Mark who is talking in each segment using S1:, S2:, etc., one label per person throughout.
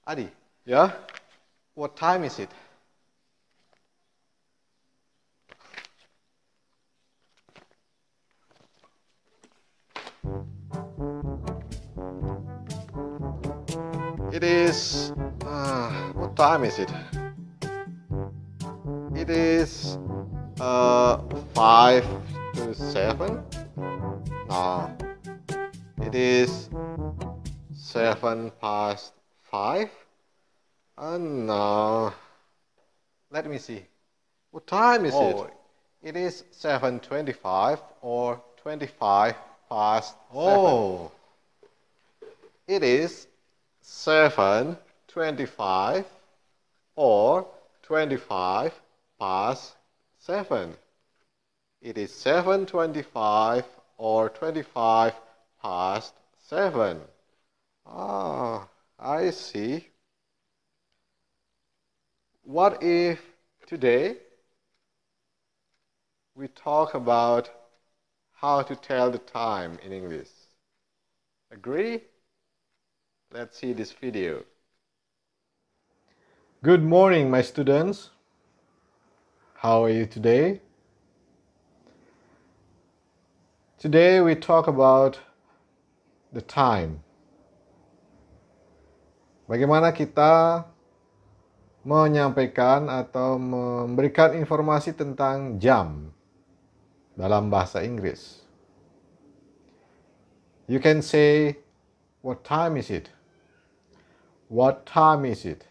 S1: Adi, yeah? What time is it? It is... what time is it? It is 5 to 7? No. It is 7 past 5? No. Let me see. What time is it? It is 7:25 or 25 past 7. It is 7:25 or 25 past 7. It is 7:25 or 25 past 7. Ah, I see. What if today we talk about how to tell the time in English? Agree? Let's see this video. Good morning, my students. How are you today? Today we talk about the time. Bagaimana kita menyampaikan atau memberikan informasi tentang jam dalam bahasa Inggris. You can say, what time is it? What time is it?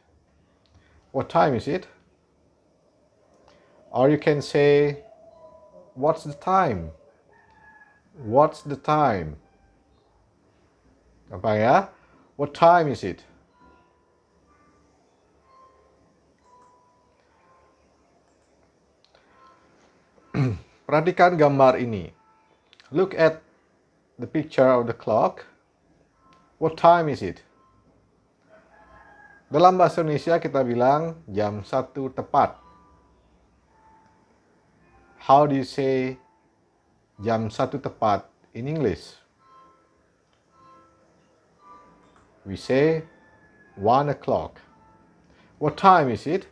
S1: What time is it? Or you can say, what's the time? What's the time? Apa ya? What time is it? Perhatikan gambar ini. Look at the picture of the clock. What time is it? Dalam bahasa Indonesia kita bilang jam 1 tepat. How do you say jam 1 tepat in English? We say 1 o'clock. What time is it?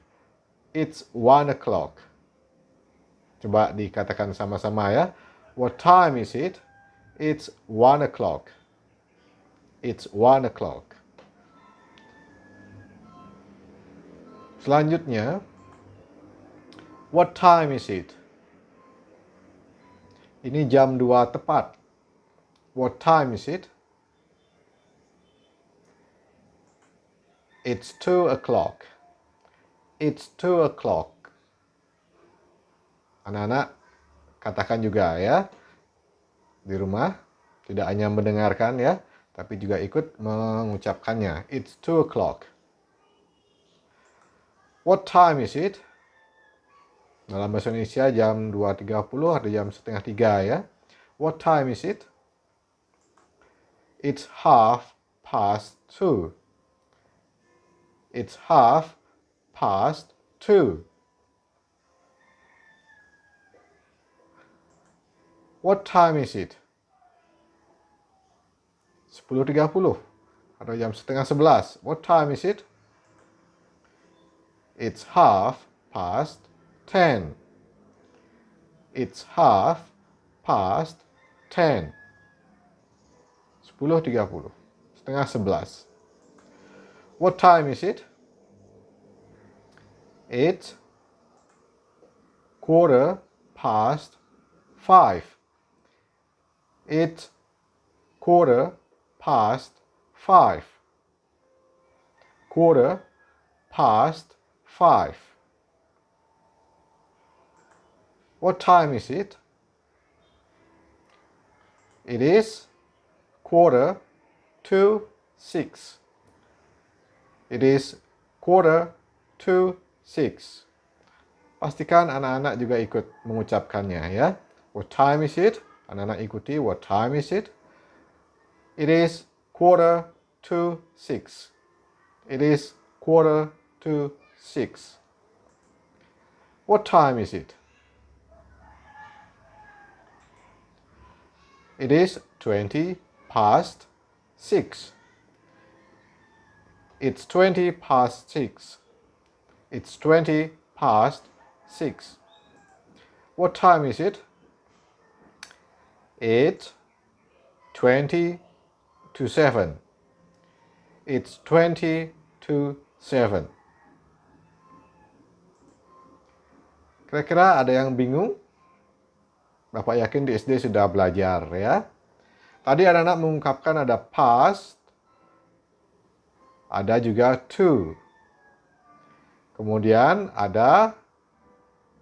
S1: It's 1 o'clock. Coba dikatakan sama-sama ya. What time is it? It's 1 o'clock. It's 1 o'clock. Selanjutnya, what time is it? Ini jam 2 tepat. What time is it? It's 2 o'clock. It's 2 o'clock. Anak-anak, katakan juga ya di rumah, tidak hanya mendengarkan ya, tapi juga ikut mengucapkannya. It's 2 o'clock. What time is it? Dalam bahasa Indonesia jam 2.30 atau jam setengah 3 ya. What time is it? It's 2:30. It's 2:30. What time is it? 10.30 atau jam setengah 11. What time is it? It's 10:30. It's 10:30. 10.30. Setengah 11. What time is it? It's 5:15. It's 5:15. 5:15. What time is it? It is 5:45. It is 5:45. Pastikan anak-anak juga ikut mengucapkannya ya. What time is it? Anak-anak ikuti, what time is it? It is 5:45. It is 5:45. What time is it? It is 20 past 6. It's 20 past 6. It's 20 past 6. What time is it? It's 20 to 7. It's 20 to 7. Kira-kira ada yang bingung? Bapak yakin di SD sudah belajar ya. Tadi anak-anak mengungkapkan ada past, ada juga to. Kemudian ada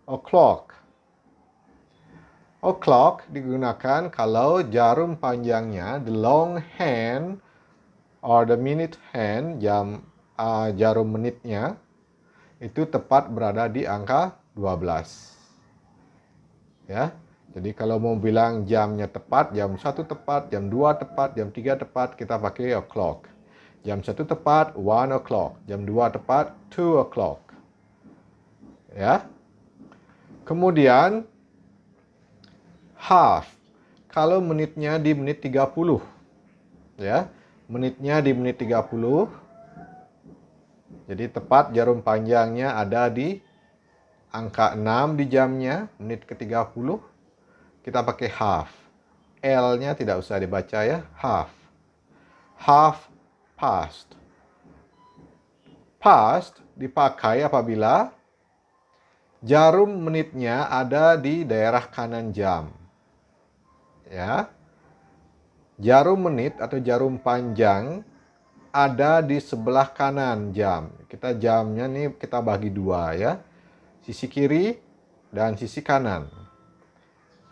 S1: o'clock. O'clock digunakan kalau jarum panjangnya, the long hand or the minute hand, jarum menitnya, itu tepat berada di angka 12. Ya. Jadi kalau mau bilang jamnya tepat, jam 1 tepat, jam 2 tepat, jam 3 tepat, kita pakai o'clock. Jam 1 tepat, 1 o'clock. Jam 2 tepat, 2 o'clock. Ya. Kemudian half. Kalau menitnya di menit 30. Ya. Menitnya di menit 30. Jadi tepat jarum panjangnya ada di angka 6 di jamnya, menit ke-30. Kita pakai half. L-nya tidak usah dibaca ya, half. Half past. Past dipakai apabila jarum menitnya ada di daerah kanan jam. Ya. Jarum menit atau jarum panjang ada di sebelah kanan jam. Jamnya nih kita bagi dua ya. Sisi kiri dan sisi kanan.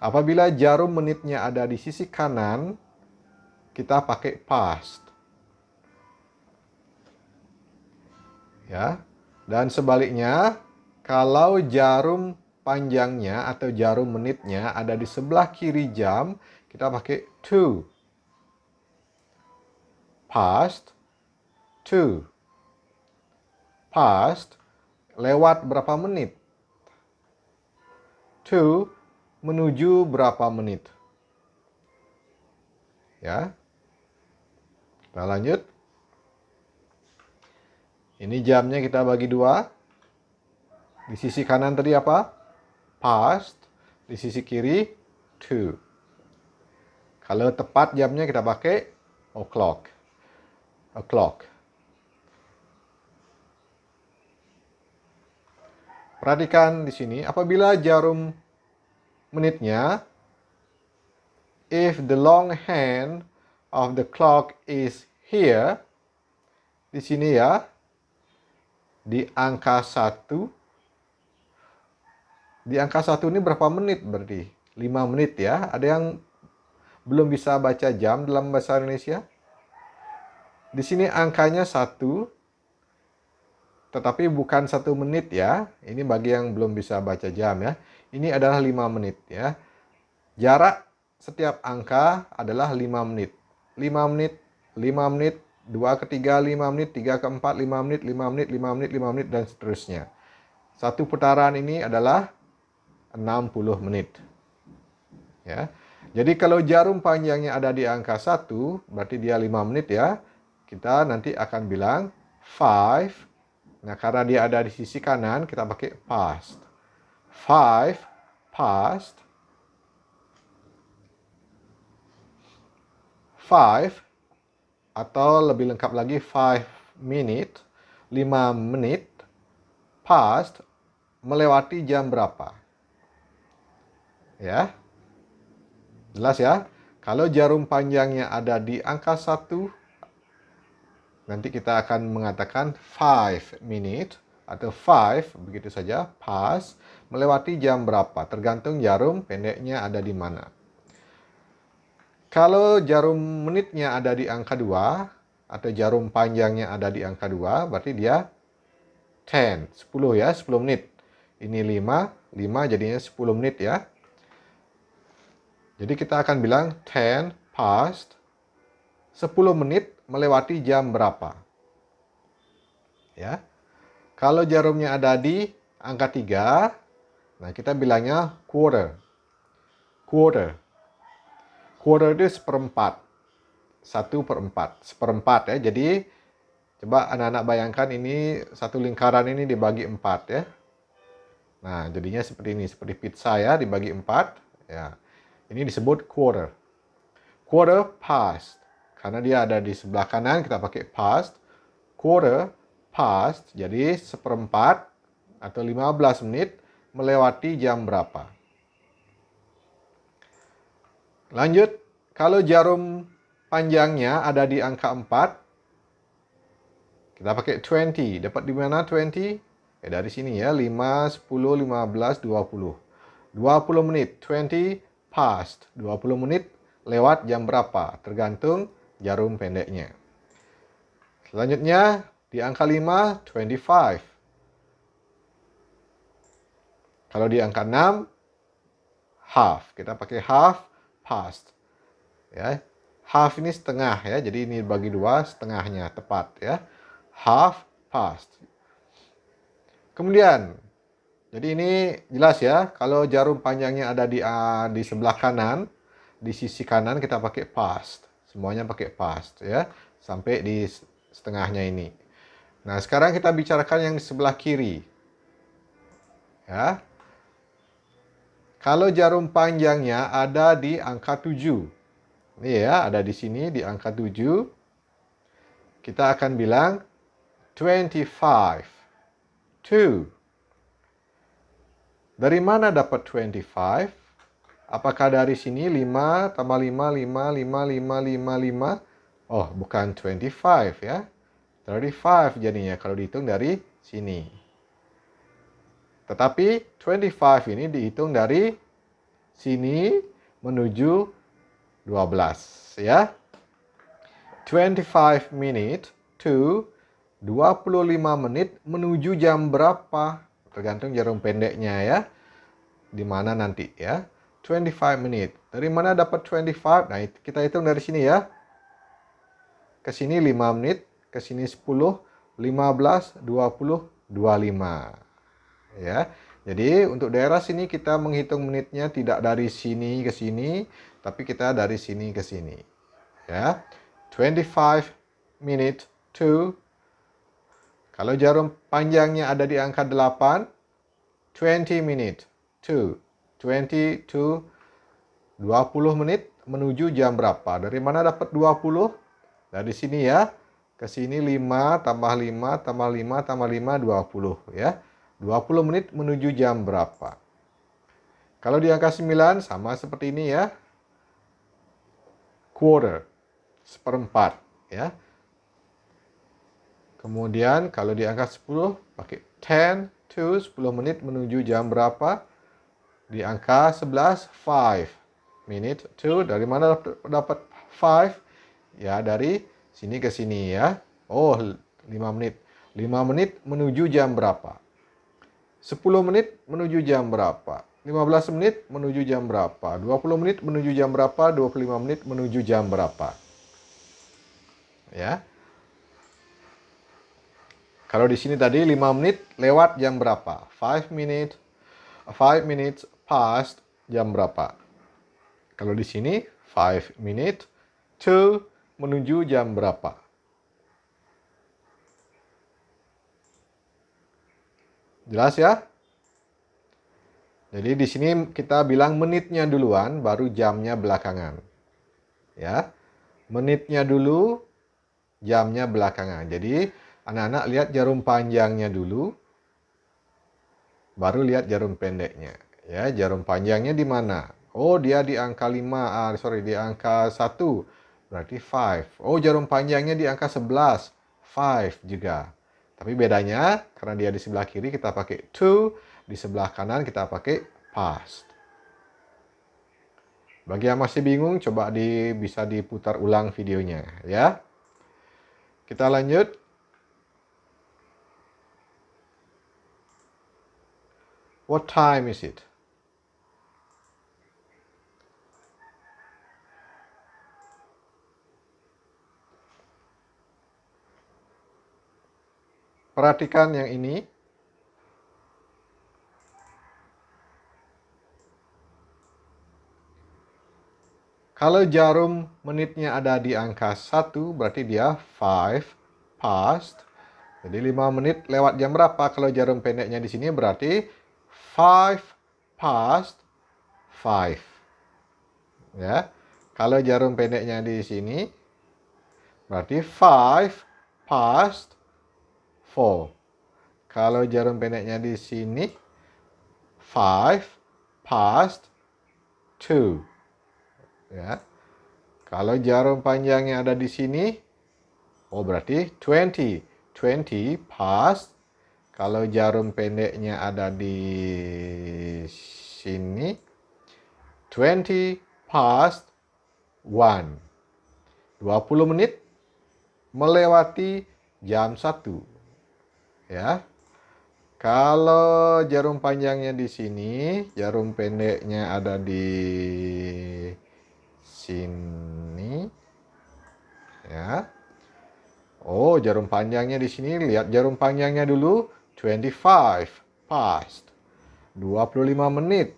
S1: Apabila jarum menitnya ada di sisi kanan, kita pakai past. Ya. Dan sebaliknya, kalau jarum panjangnya atau jarum menitnya ada di sebelah kiri jam, kita pakai to. Past, to. Past, lewat berapa menit? To, menuju berapa menit? Ya. Kita lanjut. Ini jamnya kita bagi dua. Di sisi kanan tadi apa? Past. Di sisi kiri, to. Kalau tepat jamnya kita pakai o'clock. O'clock. Perhatikan di sini, apabila jarum menitnya, if the long hand of the clock is here, di sini ya, di angka 1. Di angka 1 ini berapa menit berarti? 5 menit ya. Ada yang belum bisa baca jam dalam bahasa Indonesia? Di sini angkanya 1, tetapi bukan 1 menit ya. Ini bagi yang belum bisa baca jam ya. Ini adalah 5 menit ya. Jarak setiap angka adalah 5 menit. 5 menit, 5 menit, 2 ke 3, 5 menit, 3 ke 4, 5 menit, 5 menit, 5 menit, 5 menit, dan seterusnya. Satu putaran ini adalah 60 menit. Ya. Jadi kalau jarum panjangnya ada di angka 1, berarti dia 5 menit ya. Kita nanti akan bilang 5. Nah, karena dia ada di sisi kanan, kita pakai past. 5 past. 5 atau lebih lengkap lagi 5 minute, 5 menit past, melewati jam berapa? Ya. Jelas ya? Kalau jarum panjangnya ada di angka 1, nanti kita akan mengatakan 5 minute atau 5 begitu saja, past, melewati jam berapa, tergantung jarum pendeknya ada di mana. Kalau jarum menitnya ada di angka 2 atau jarum panjangnya ada di angka 2, berarti dia 10 ya, 10 menit. Ini 5 jadinya 10 menit ya. Jadi kita akan bilang 10 past, 10 menit melewati jam berapa. Ya. Kalau jarumnya ada di angka 3, nah kita bilangnya quarter. Quarter. Quarter itu seperempat. 1/4. Seperempat ya. Jadi Coba anak-anak bayangkan ini satu lingkaran ini dibagi 4 ya. Nah, jadinya seperti ini, seperti pizza ya, dibagi 4. Ya. Ini disebut quarter. Quarter past. Karena dia ada di sebelah kanan, kita pakai past. Quarter past, jadi seperempat atau 15 menit melewati jam berapa. Lanjut, kalau jarum panjangnya ada di angka 4, kita pakai 20. Dapat di mana 20? Dari sini ya, 5, 10, 15, 20. 20 menit, 20 past. 20 menit lewat jam berapa? Tergantung jarum pendeknya. Selanjutnya, di angka 5, 25. Kalau di angka 6, half. Kita pakai half past. Ya. Half ini setengah ya, jadi ini bagi 2, setengahnya tepat ya. Half past. Kemudian, jadi ini jelas ya, kalau jarum panjangnya ada di sebelah kanan, di sisi kanan kita pakai past. Semuanya pakai past ya, sampai di setengahnya ini. Nah, sekarang kita bicarakan yang di sebelah kiri. Ya. Kalau jarum panjangnya ada di angka 7. Ini ya, ada di sini di angka 7. Kita akan bilang 25. 2. Dari mana dapat 25? Apakah dari sini 5 tambah 5, 5, 5, 5, 5, 5? Oh, bukan 25 ya. 35 jadinya kalau dihitung dari sini. Tetapi 25 ini dihitung dari sini menuju 12 ya. 25 minute to 25 menit menuju jam berapa? Tergantung jarum pendeknya ya. Di mana nanti ya. 25 menit. Dari mana dapat 25? Nah, kita hitung dari sini ya. Ke sini 5 menit, ke sini 10, 15, 20, 25. Ya. Jadi untuk daerah sini kita menghitung menitnya tidak dari sini ke sini, tapi kita dari sini ke sini. Ya. 25 minute to, kalau jarum panjangnya ada di angka 8, 20 minute to, 20 to 20 menit menuju jam berapa? Dari mana dapat 20? Dari sini ya. Ke sini 5 tambah 5 tambah 5 tambah 5, 20 ya. 20 menit menuju jam berapa? Kalau di angka 9 sama seperti ini ya. Quarter, seperempat ya. Kemudian kalau di angka 10 pakai 10 to, 10 menit menuju jam berapa? Di angka 11, 5 minute to, dari mana dapat 5? Ya, dari sini ke sini ya. Oh, 5 menit. 5 menit menuju jam berapa? 10 menit menuju jam berapa? 15 menit menuju jam berapa? 20 menit menuju jam berapa? 25 menit menuju jam berapa? Ya. Kalau di sini tadi 5 menit lewat jam berapa? 5 minutes past jam berapa? Kalau di sini 5 minutes to menuju jam berapa? Jelas ya? Jadi di sini kita bilang menitnya duluan, baru jamnya belakangan. Ya. Menitnya dulu, jamnya belakangan. Jadi anak-anak lihat jarum panjangnya dulu, baru lihat jarum pendeknya. Ya, jarum panjangnya di mana? Oh, dia di angka 5, di angka 1. Berarti 5. Oh, jarum panjangnya di angka 11. 5 juga. Tapi bedanya, karena dia di sebelah kiri kita pakai to, di sebelah kanan kita pakai past. Bagi yang masih bingung, coba bisa diputar ulang videonya ya. Kita lanjut. What time is it? Perhatikan yang ini. Kalau jarum menitnya ada di angka 1, berarti dia 5 past. Jadi 5 menit lewat jam berapa? Kalau jarum pendeknya di sini berarti 5 past 5. Ya. Kalau jarum pendeknya di sini berarti 5 past 4. Kalau jarum pendeknya di sini 5 past 2. Ya. Kalau jarum panjangnya ada di sini, oh berarti 20 past. Kalau jarum pendeknya ada di sini, 20 past 1. 20 menit melewati jam 1. Ya. Kalau jarum panjangnya di sini, jarum pendeknya ada di sini. Ya. Oh, jarum panjangnya di sini, lihat jarum panjangnya dulu, 25 past. 25 menit.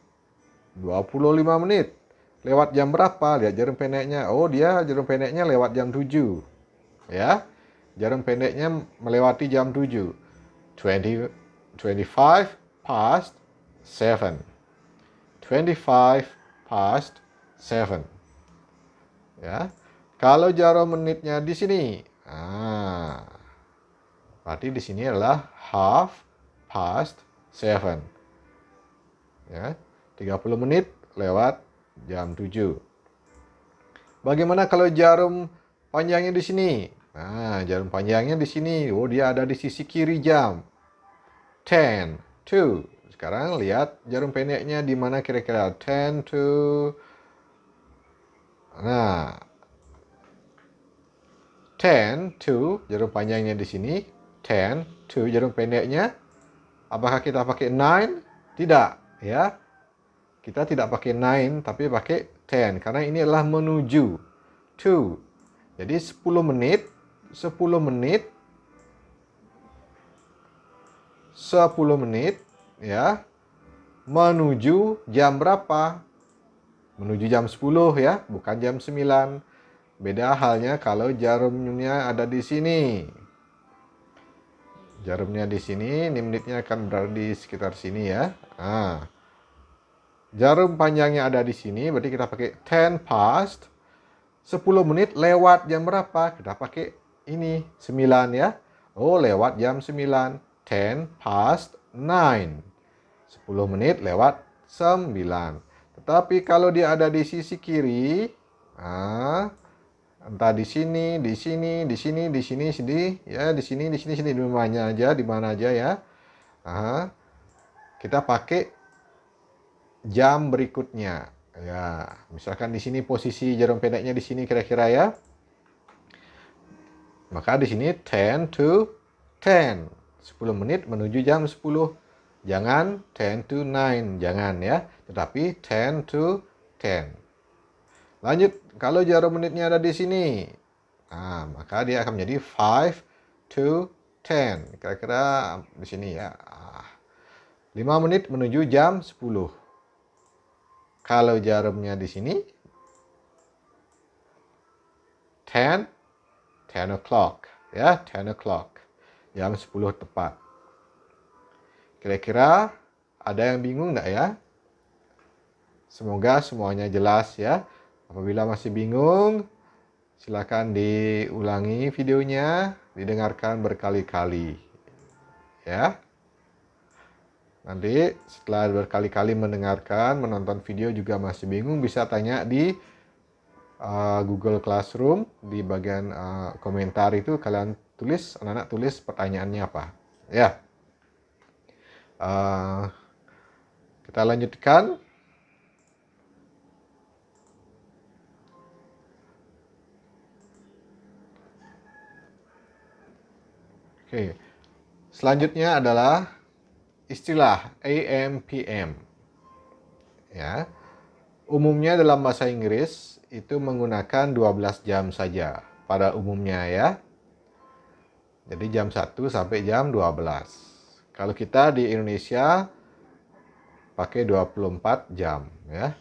S1: 25 menit. Lewat jam berapa? Lihat jarum pendeknya. Oh, dia jarum pendeknya lewat jam 7. Ya. Jarum pendeknya melewati jam 7. 25 past 7. 25 past 7. Ya. Kalau jarum menitnya di sini, berarti di sini adalah half past 7. Ya. 30 menit lewat jam 7. Bagaimana kalau jarum panjangnya di sini? Nah, jarum panjangnya di sini. Oh, dia ada di sisi kiri jam. 10 to. Sekarang lihat jarum pendeknya di mana kira-kira. 10 to. Nah, 10 to jarum panjangnya di sini. 10 to jarum pendeknya. Apakah kita pakai 9? Tidak, ya. Kita tidak pakai 9 tapi pakai 10 karena ini adalah menuju to. Jadi 10 menit 10 menit ya, menuju jam berapa? Menuju jam 10 ya, bukan jam 9. Beda halnya kalau jarumnya ada di sini. Jarumnya di sini, ini menitnya akan berada di sekitar sini ya. Jarum panjangnya ada di sini, berarti kita pakai 10 past. 10 menit lewat jam berapa? Kita pakai ini, 9 ya. Oh, lewat jam 9. 10 past 9. 10 menit lewat 9. Tetapi kalau dia ada di sisi kiri, entah di sini, di sini, di sini, di sini, ya, di sini, di mana aja ya. Kita pakai jam berikutnya. Ya, misalkan di sini posisi jarum pendeknya di sini kira-kira ya. Maka di sini 10 to 10. 10 menit menuju jam 10. Jangan 10 to 9, jangan ya. Tetapi 10 to 10. Lanjut, kalau jarum menitnya ada di sini. Maka dia akan menjadi 5 to 10. Kira-kira di sini ya. 5 menit menuju jam 10. Kalau jarumnya di sini 10 o'clock ya, 10 o'clock. Jam 10 tepat. Kira-kira ada yang bingung enggak ya? Semoga semuanya jelas ya. Apabila masih bingung, silakan diulangi videonya, didengarkan berkali-kali. Ya. Nanti setelah berkali-kali mendengarkan, menonton video juga masih bingung, bisa tanya di Google Classroom. Di bagian komentar itu kalian tulis, anak-anak tulis pertanyaannya apa. Ya. Kita lanjutkan. Oke. Selanjutnya adalah istilah AM PM. Ya. Umumnya dalam bahasa Inggris itu menggunakan 12 jam saja pada umumnya ya. Jadi jam 1 sampai jam 12. Kalau kita di Indonesia pakai 24 jam ya.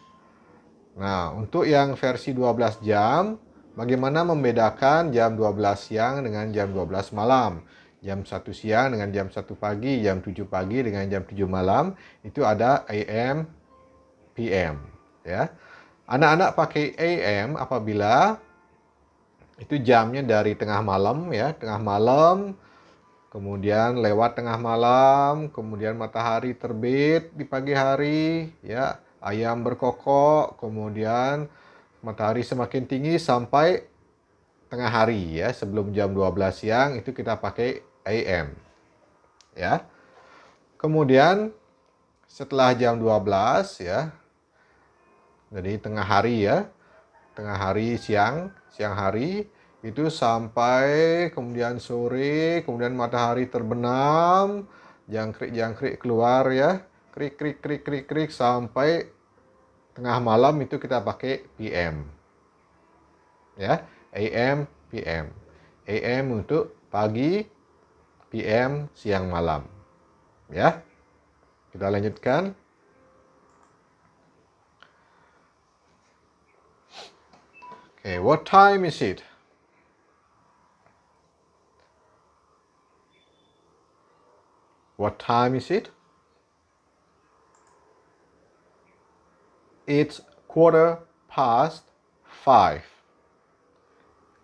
S1: Nah, untuk yang versi 12 jam Bagaimana membedakan jam 12 siang dengan jam 12 malam? Jam 1 siang dengan jam 1 pagi, jam 7 pagi dengan jam 7 malam, itu ada AM, PM. Ya. Anak-anak pakai AM apabila itu jamnya dari tengah malam, ya, tengah malam, kemudian lewat tengah malam, kemudian matahari terbit di pagi hari, ya, ayam berkokok, kemudian matahari semakin tinggi sampai tengah hari, ya, sebelum jam 12 siang itu kita pakai AM, ya. Kemudian setelah jam 12, ya, jadi tengah hari, ya, tengah hari, siang hari itu sampai kemudian sore, kemudian matahari terbenam, jangkrik-jangkrik keluar, ya, krik krik krik krik krik sampai tengah malam itu kita pakai PM, ya, AM, PM. AM untuk pagi, PM siang malam, ya. Kita lanjutkan. Okay, what time is it? What time is it? It's 5:15.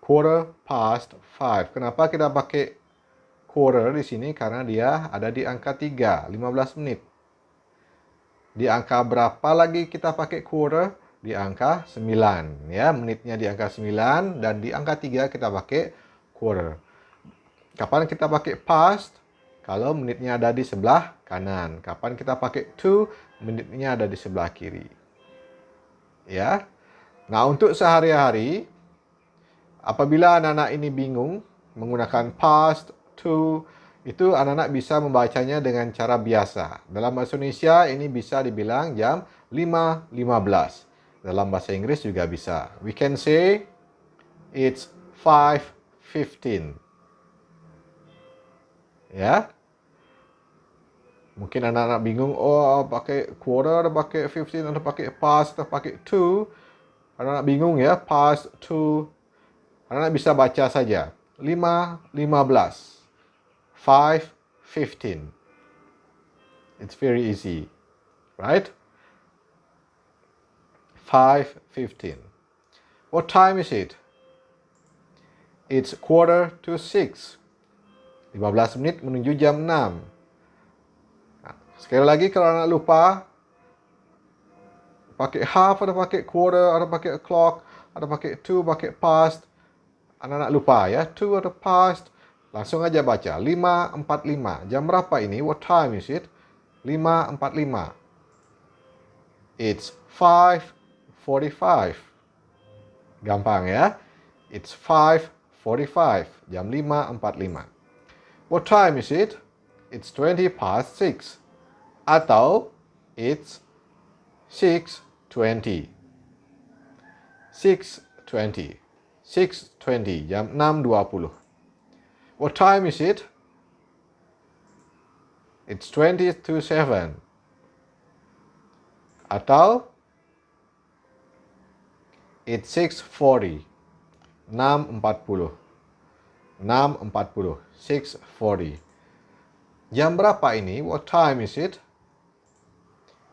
S1: 5:15. Kenapa kita pakai quarter di sini? Karena dia ada di angka 3, 15 menit. Di angka berapa lagi kita pakai quarter? Di angka 9, ya. Menitnya di angka 9 dan di angka 3 kita pakai quarter. Kapan kita pakai past? Kalau menitnya ada di sebelah kanan. Kapan kita pakai to? Menitnya ada di sebelah kiri. Ya. Nah, untuk sehari-hari, apabila anak-anak ini bingung menggunakan past, to, itu anak-anak bisa membacanya dengan cara biasa. Dalam bahasa Indonesia ini bisa dibilang jam 5:15. Dalam bahasa Inggris juga bisa. We can say it's 5:15. Ya. Mungkin anak-anak bingung, oh pakai quarter, pakai 15, atau pakai past, atau pakai to. Anak-anak bingung, ya, past, to. Anak-anak bisa baca saja. 5:15. 5:15. It's very easy. Right? 5:15. What time is it? It's 5:45. 15 menit menuju jam 6. Nah, sekali lagi kalau anak lupa, pakai half atau pakai quarter atau pakai o'clock atau pakai to, pakai past, anak-anak lupa, ya, to atau past, langsung aja baca 5:45. Jam berapa ini? What time is it? 5:45. It's 5:45. Gampang, ya. It's 5:45. Jam 5:45. What time is it? It's 6:20. Atau it's 6:20. 6:20. 6:20. Jam 6:20. What time is it? It's 20:07. Atau it's 6:40. 6:40. 6:40. 6:40. Jam berapa ini? What time is it?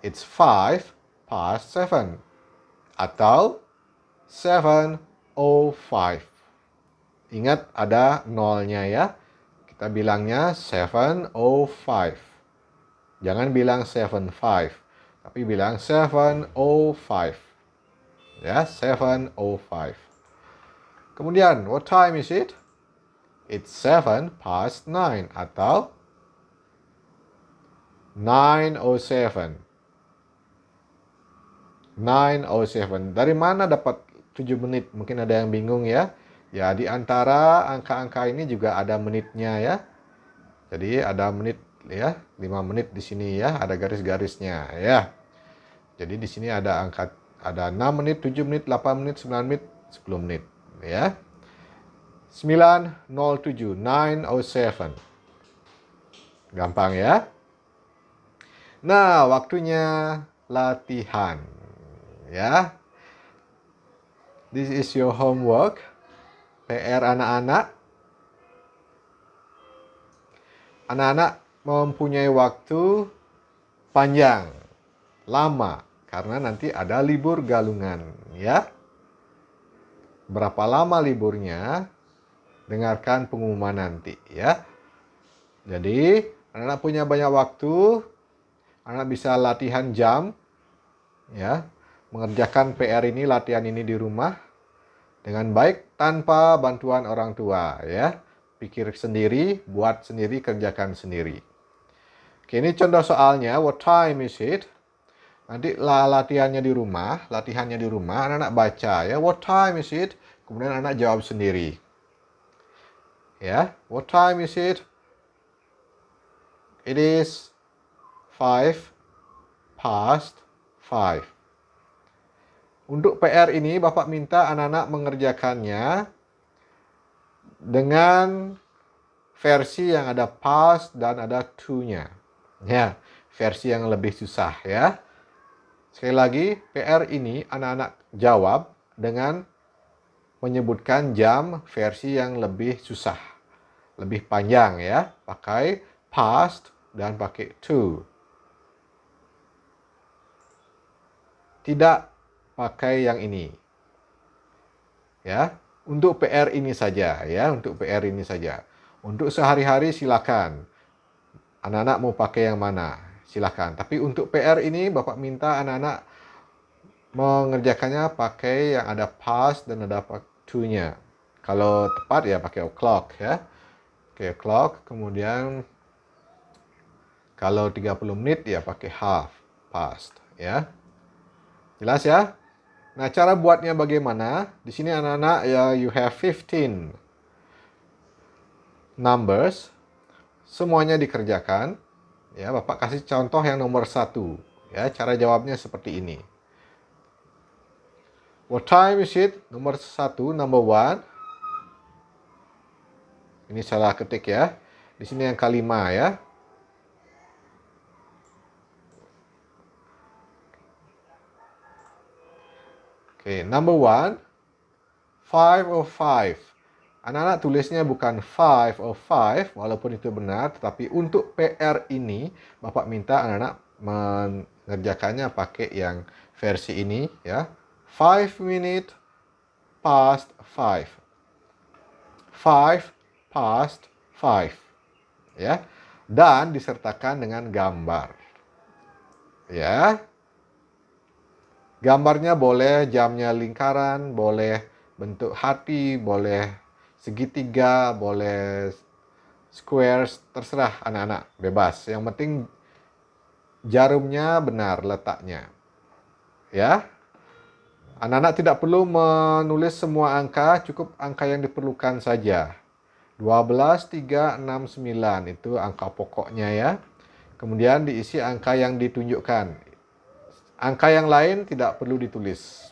S1: It's 5:07. Atau 7:05. Ingat ada nolnya, ya. Kita bilangnya 7:05. Jangan bilang 7:5, tapi bilang 7:05. Ya, 7:05. Kemudian, what time is it? It's 9:07 atau 9:07. 9:07. Dari mana dapat 7 menit? Mungkin ada yang bingung, ya. Ya, di antara angka-angka ini juga ada menitnya, ya. Jadi ada menit, ya, 5 menit di sini, ya, ada garis-garisnya, ya. Jadi di sini ada angka, ada 6 menit, 7 menit, 8 menit, 9 menit, 10 menit, ya. 9:07, 9:07. Gampang, ya. Nah, waktunya latihan, ya. This is your homework. PR anak-anak. Anak-anak mempunyai waktu panjang, lama, karena nanti ada libur galungan, ya. Berapa lama liburnya? Dengarkan pengumuman nanti, ya. Jadi, anak-anak punya banyak waktu, anak bisa latihan jam, ya, mengerjakan PR ini, latihan ini di rumah dengan baik tanpa bantuan orang tua, ya. Pikir sendiri, buat sendiri, kerjakan sendiri. Oke, ini contoh soalnya. What time is it? Nanti latihannya di rumah, anak-anak baca, ya. What time is it? Kemudian anak jawab sendiri. Ya, what time is it? It is 5:05. Untuk PR ini, Bapak minta anak-anak mengerjakannya dengan versi yang ada past dan ada to-nya. Ya, versi yang lebih susah, ya. Sekali lagi, PR ini anak-anak jawab dengan menyebutkan jam versi yang lebih susah, lebih panjang, ya. Pakai past dan pakai to. Tidak pakai yang ini. Ya. Untuk PR ini saja, ya, untuk PR ini saja. Untuk sehari-hari silakan. Anak-anak mau pakai yang mana? Silakan. Tapi untuk PR ini Bapak minta anak-anak mengerjakannya pakai yang ada past dan ada to-nya. Kalau tepat ya pakai o'clock, ya. Oke, o'clock, kemudian kalau 30 menit ya pakai half past, ya. Jelas ya? Nah, cara buatnya bagaimana? Di sini anak-anak ya, you have 15 numbers. Semuanya dikerjakan. Ya, Bapak kasih contoh yang nomor 1. Ya, cara jawabnya seperti ini. What time is it? Nomor 1, number 1. Ini salah ketik ya. Di sini yang kelima ya. Oke, number 1, 5:05. Anak-anak tulisnya bukan 5:05, walaupun itu benar, tetapi untuk PR ini, Bapak minta anak-anak mengerjakannya pakai yang versi ini, ya. 5 minutes past 5. 5 past 5. Ya. Dan disertakan dengan gambar. Ya. Gambarnya boleh jamnya lingkaran, boleh bentuk hati, boleh segitiga, boleh squares, terserah anak-anak, bebas. Yang penting jarumnya benar letaknya. Ya. Anak-anak tidak perlu menulis semua angka, cukup angka yang diperlukan saja. 12, 3, 6, 9 itu angka pokoknya ya. Kemudian diisi angka yang ditunjukkan. Angka yang lain tidak perlu ditulis.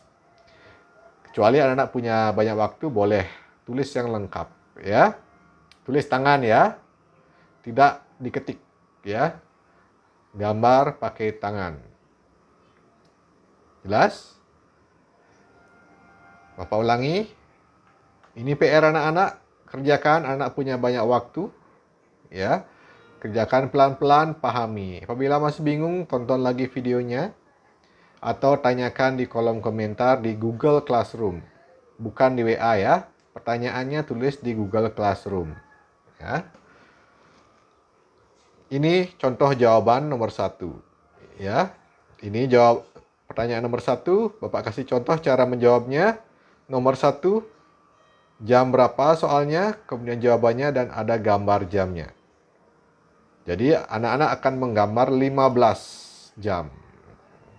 S1: Kecuali anak-anak punya banyak waktu, boleh tulis yang lengkap, ya. Tulis tangan ya. Tidak diketik, ya. Gambar pakai tangan. Jelas? Bapak ulangi. Ini PR anak-anak, kerjakan, anak punya banyak waktu, ya. Kerjakan pelan-pelan, pahami. Apabila masih bingung, tonton lagi videonya. Atau tanyakan di kolom komentar di Google Classroom. Bukan di WA ya. Pertanyaannya tulis di Google Classroom. Ya. Ini contoh jawaban nomor 1. Ya. Ini jawab pertanyaan nomor 1. Bapak kasih contoh cara menjawabnya. Nomor 1. Jam berapa soalnya. Kemudian jawabannya dan ada gambar jamnya. Jadi anak-anak akan menggambar 15 jam.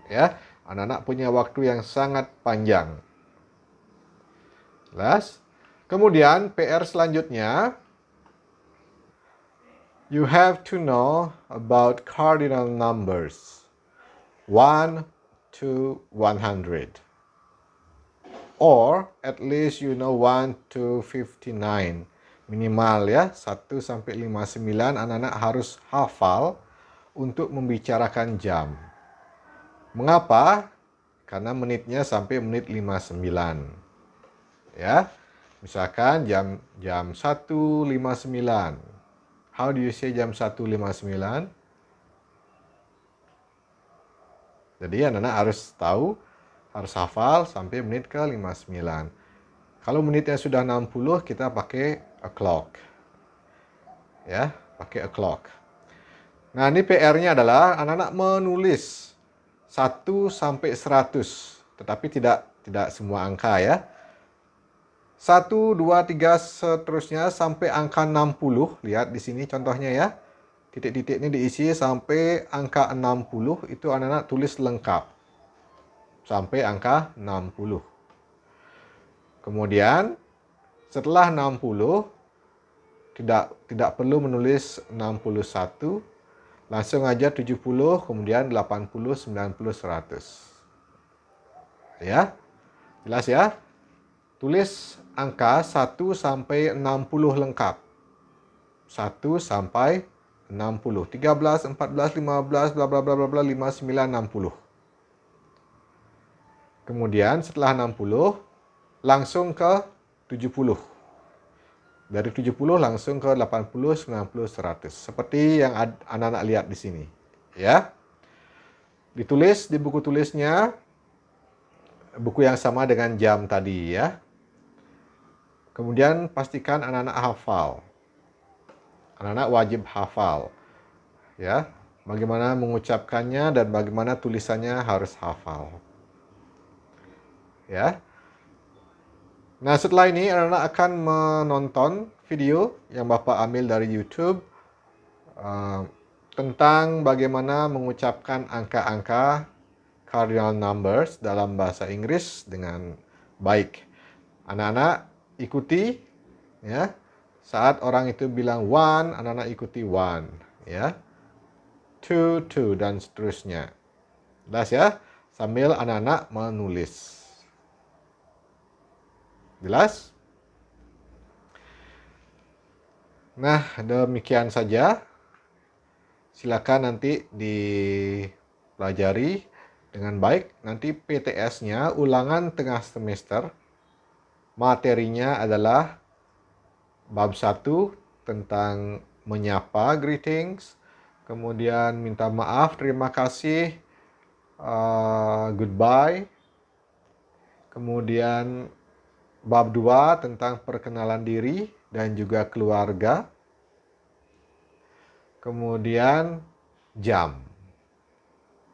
S1: Ya. Anak-anak punya waktu yang sangat panjang. Jelas? Kemudian PR selanjutnya, you have to know about cardinal numbers 1 to 100. Or at least you know 1 to 59. Minimal ya, 1 sampai 59 anak-anak harus hafal untuk membicarakan jam. Mengapa? Karena menitnya sampai menit 59. Ya. Misalkan jam 1.59. How do you say jam 1.59? Jadi anak-anak harus tahu, harus hafal sampai menit ke 59. Kalau menitnya sudah 60, kita pakai o'clock. Ya, pakai o'clock. Nah, ini PR-nya adalah anak-anak menulis 1 sampai 100, tetapi tidak semua angka ya. 1, 2, 3 seterusnya sampai angka 60. Lihat di sini contohnya ya. Titik-titik ini diisi sampai angka 60, itu anak-anak tulis lengkap. Sampai angka 60. Kemudian setelah 60 tidak perlu menulis 61, langsung aja 70, kemudian 80, 90, 100. Ya. Jelas ya? Tulis angka 1 sampai 60 lengkap. 1 sampai 60. 13, 14, 15, bla bla bla bla bla, 5, 9, 60. Kemudian setelah 60 langsung ke 70. Dari 70 langsung ke 80, 90, 100. Seperti yang anak-anak lihat di sini, ya. Ditulis di buku tulisnya, buku yang sama dengan jam tadi ya. Kemudian pastikan anak-anak hafal. Anak-anak wajib hafal. Ya, bagaimana mengucapkannya dan bagaimana tulisannya harus hafal. Ya. Nah, setelah ini anak-anak akan menonton video yang Bapak ambil dari YouTube tentang bagaimana mengucapkan angka-angka cardinal numbers dalam bahasa Inggris dengan baik. Anak-anak ikuti ya. Saat orang itu bilang one, anak-anak ikuti one ya. Two, two dan seterusnya. Jelas ya? Sambil anak-anak menulis. Jelas? Nah, demikian saja. Silakan nanti dipelajari dengan baik. Nanti PTS-nya ulangan tengah semester. Materinya adalah bab 1 tentang menyapa, greetings. Kemudian minta maaf, terima kasih, goodbye. Kemudian bab 2 tentang perkenalan diri dan juga keluarga. Kemudian jam.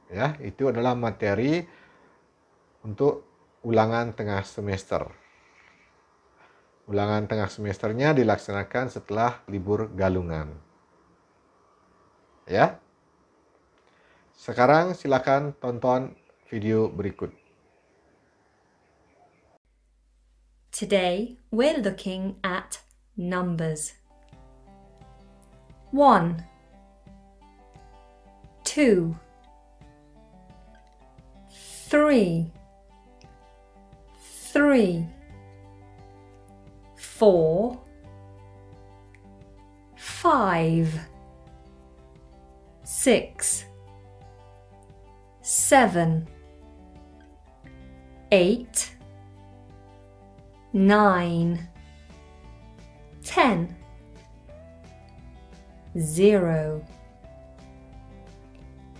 S1: Ya, itu adalah materi untuk ulangan tengah semester. Ulangan tengah semesternya dilaksanakan setelah libur galungan. Ya. Sekarang silakan tonton video berikut.
S2: Today we're looking at numbers. 1, 2, 3, 3, 4, 5, 6, 7, 8, 9, 10, 0,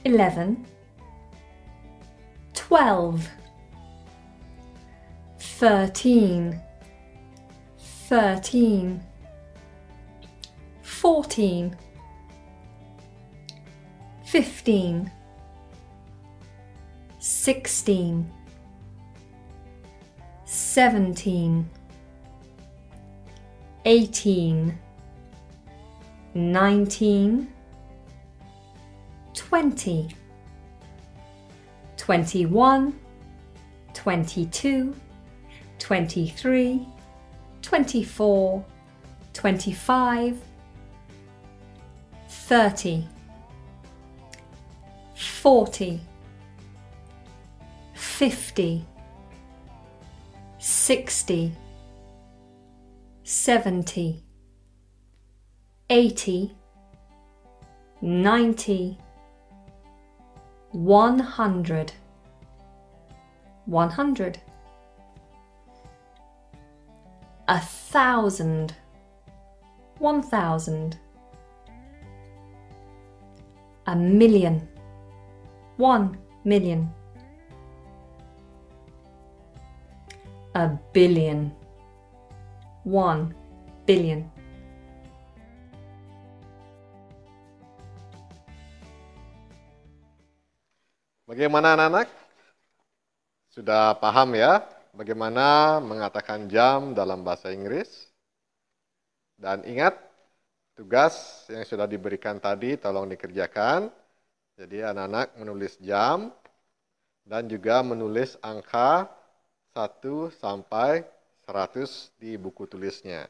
S2: 11, 12, 13, 13, 14, 15, 16, 17, 18, 19, 20, 21, 22, 23, 24, 25, 30, 40, 50, 60, 70, 80, 90, 100, 100, 1,000, 1,000. A million, 1 million. A billion, 1 billion.
S1: Bagaimana anak-anak? Sudah paham ya bagaimana mengatakan jam dalam bahasa Inggris? Dan ingat, tugas yang sudah diberikan tadi tolong dikerjakan. Jadi anak-anak menulis jam dan juga menulis angka 1 sampai 100 di buku tulisnya.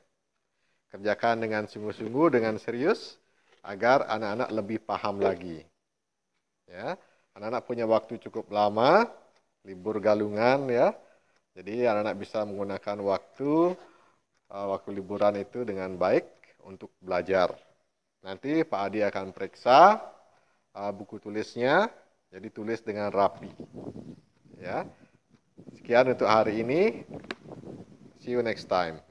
S1: Kerjakan dengan sungguh-sungguh, dengan serius, agar anak-anak lebih paham lagi. Ya, anak-anak punya waktu cukup lama, libur galungan ya. Jadi anak-anak bisa menggunakan waktu liburan itu dengan baik untuk belajar. Nanti Pak Adi akan periksa buku tulisnya, jadi tulis dengan rapi. Ya. Sekian untuk hari ini. See you next time.